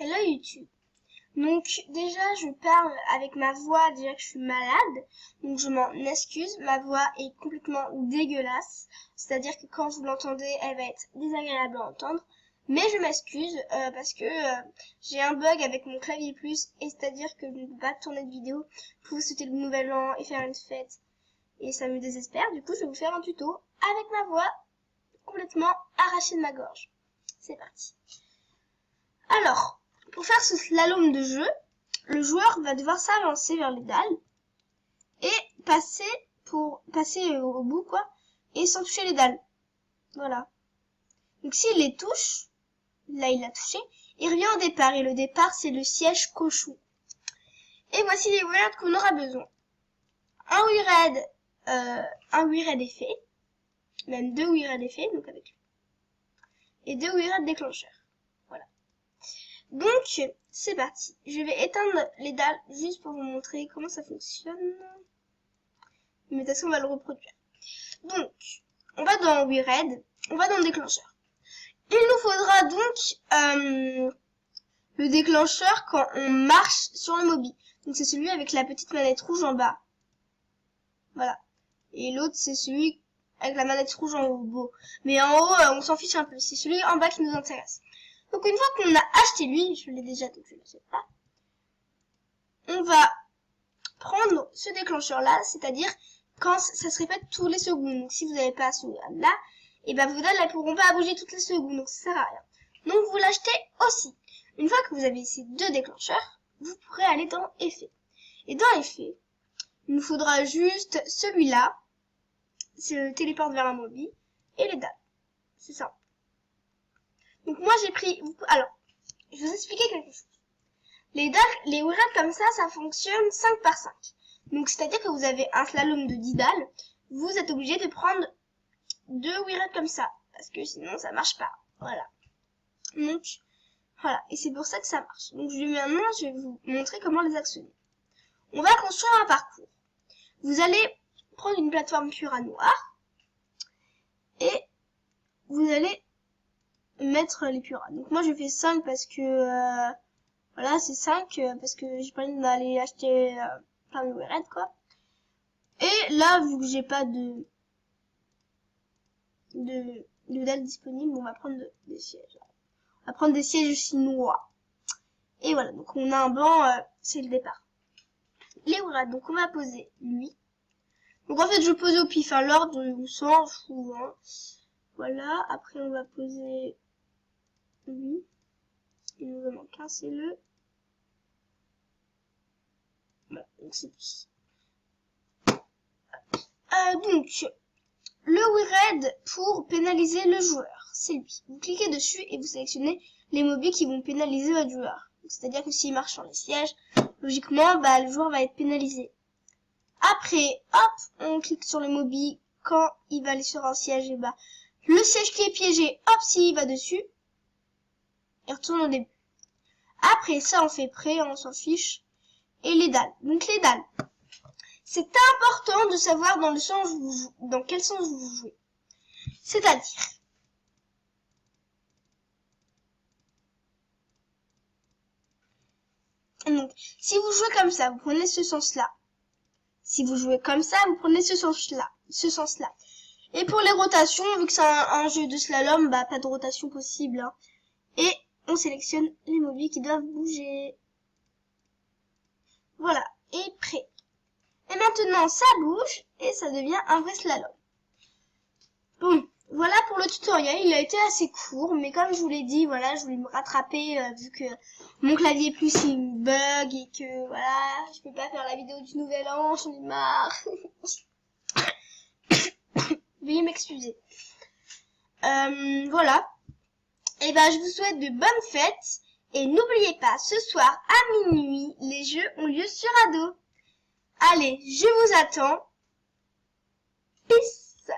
Hello YouTube. Donc déjà je parle avec ma voix, déjà que je suis malade, donc je m'en excuse, ma voix est complètement dégueulasse, c'est-à-dire que quand vous l'entendez, elle va être désagréable à entendre, mais je m'excuse parce que j'ai un bug avec mon clavier plus, et c'est-à-dire que je ne peux pas tourner de vidéo pour vous souhaiter le nouvel an et faire une fête, et ça me désespère. Du coup je vais vous faire un tuto avec ma voix complètement arrachée de ma gorge. C'est parti. Alors, pour faire ce slalom de jeu, le joueur va devoir s'avancer vers les dalles et passer au bout, quoi, et sans toucher les dalles. Voilà. Donc s'il les touche, là il l'a touché, il revient au départ, et le départ c'est le siège cochon. Et voici les words qu'on aura besoin. Un WeRed effet, même 2 WeRed effets, donc avec lui, et 2 WeRed déclencheurs. Voilà. Donc, c'est parti. Je vais éteindre les dalles juste pour vous montrer comment ça fonctionne. Mais de toute façon, on va le reproduire. Donc, on va dans WeRed, on va dans le déclencheur. Il nous faudra donc le déclencheur quand on marche sur le Mobi. Donc, c'est celui avec la petite manette rouge en bas. Voilà. Et l'autre, c'est celui avec la manette rouge en haut. Mais en haut, on s'en fiche un peu. C'est celui en bas qui nous intéresse. Donc une fois qu'on a acheté lui, je l'ai déjà donc je ne l'achète pas, on va prendre ce déclencheur là, c'est-à-dire quand ça se répète tous les secondes. Donc si vous n'avez pas ce là, et ben vos dalles elles pourront pas bouger toutes les secondes, donc ça sert à rien. Donc vous l'achetez aussi. Une fois que vous avez ces deux déclencheurs, vous pourrez aller dans effet. Et dans effet, il nous faudra juste celui-là, se téléporte vers un Mobi, et les dalles. C'est ça. Donc moi j'ai pris, alors, je vais vous expliquer quelque chose. Les WeRed comme ça fonctionne 5 par 5. Donc c'est-à-dire que vous avez un slalom de 10 dalles, vous êtes obligé de prendre 2 WeRed comme ça, parce que sinon ça marche pas. Voilà. Donc, voilà, et c'est pour ça que ça marche. Donc maintenant, je vais vous montrer comment les actionner. On va construire un parcours. Vous allez prendre une plateforme pure à noir, et vous allez mettre les puras. Donc moi je fais 5 parce que voilà, c'est 5 parce que j'ai pas envie d'aller acheter plein de WeRed quoi. Et là vu que j'ai pas de dalles disponibles, on va prendre des sièges. On va prendre des sièges chinois. Et voilà, donc on a un banc, c'est le départ. Les WeRed, donc on va poser lui. Donc en fait je pose au pif, hein, l'ordre on s'en fout, hein. Voilà, après on va poser lui. Il nous en manque un, c'est le... Voilà, donc c'est donc, le WeRed pour pénaliser le joueur, c'est lui. Vous cliquez dessus et vous sélectionnez les Mobis qui vont pénaliser votre joueur. C'est-à-dire que s'il marche sur les sièges, logiquement, bah, le joueur va être pénalisé. Après, hop, on clique sur le Mobi quand il va aller sur un siège, et bah, le siège qui est piégé, hop, s'il va dessus, il retourne au début. Après, ça, on fait prêt, on s'en fiche. Et les dalles. Donc, les dalles. C'est important de savoir dans quel sens vous jouez. C'est-à-dire, donc, si vous jouez comme ça, vous prenez ce sens-là. Si vous jouez comme ça, vous prenez ce sens-là. Et pour les rotations, vu que c'est un jeu de slalom, bah, pas de rotation possible, hein. Et on sélectionne les Mobis qui doivent bouger. Voilà. Et prêt. Et maintenant, ça bouge et ça devient un vrai slalom. Bon, voilà pour le tutoriel. Il a été assez court, mais comme je vous l'ai dit, voilà, je voulais me rattraper vu que mon clavier plus il me bug et que voilà, je peux pas faire la vidéo du nouvel an, j'en ai marre. Veuillez m'excuser. Voilà. Et ben, je vous souhaite de bonnes fêtes et n'oubliez pas, ce soir à minuit, les jeux ont lieu sur Ado. Allez, je vous attends. Peace.